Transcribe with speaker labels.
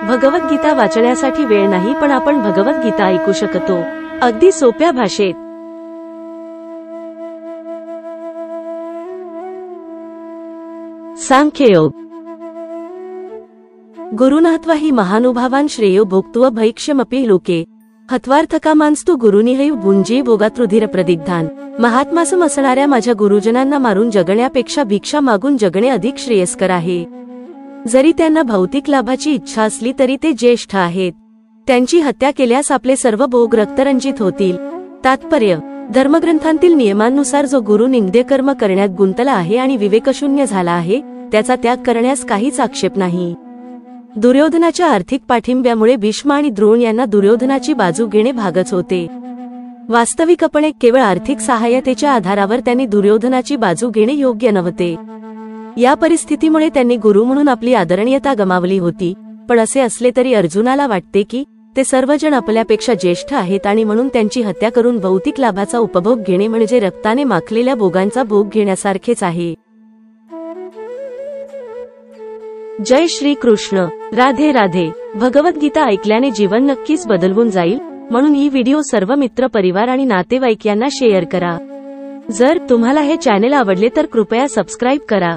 Speaker 1: भगवद्गीता वाचण्यासाठी वेळ नाही, पण आपण भगवद्गीता ऐकू शकतो अगदी सोप्या भाषेत। सांख्ययोग। गुरुनाहत्वा हि महानुभावान श्रेयो भोक्त्व भैक्ष्यमपि लोके हत्वार्थकामांस्तु गुरुनिहैव भुंजे भोगातृधीर प्रदिग्धान। महात्मासम असणाऱ्या माझ्या गुरुजनांना मारून जगण्यापेक्षा भिक्षा मागून जगणे अधिक श्रेयस्कर आहे। जरी त्यांना भौतिक लाभाची इच्छा असली तरी ते ज्येष्ठ आहेत। त्यांची हत्या केल्यास आपले सर्व भोग रक्तरंजित होतील। तात्पर्य: धर्मग्रंथांतील नियमांनुसार जो गुरु निंद्य कर्म करण्यात गुंतला आहे आणि विवेकशून्य झाला आहे, त्याचा त्याग करण्यास काहीच आक्षेप नाही। दुर्योधनाच्या आर्थिक पाठिंब्यामुळे भीष्म आणि द्रोण यांना दुर्योधनाची बाजू घेणे भागच होते। वास्तविकपणे केवळ आर्थिक सहाय्यतेच्या आधारावर त्यांनी दुर्योधनाची बाजू घेणे योग्य नव्हते। या परिस्थितीमुळे त्यांनी गुरु म्हणून आपली आदरणीयता गमावली होती। पण असे असले तरी अर्जुनाला वाटते की ते सर्वजण आपल्यापेक्षा ज्येष्ठ आहेत आणि म्हणून त्यांची हत्या करून भौतिक लाभाचा उपभोग घेणे म्हणजे रक्ताने माखलेल्या भोगांचा भोग घेण्यासारखेच आहे। जय श्री कृष्ण। राधे राधे। भगवद्गीता ऐकल्याने जीवन नक्कीच बदलून जाईल, म्हणून ही व्हिडिओ सर्व मित्र, परिवार आणि नातेवाईक यांना शेअर करा। जर तुम्हाला हे चॅनेल आवडले तर कृपया सबस्क्राइब करा।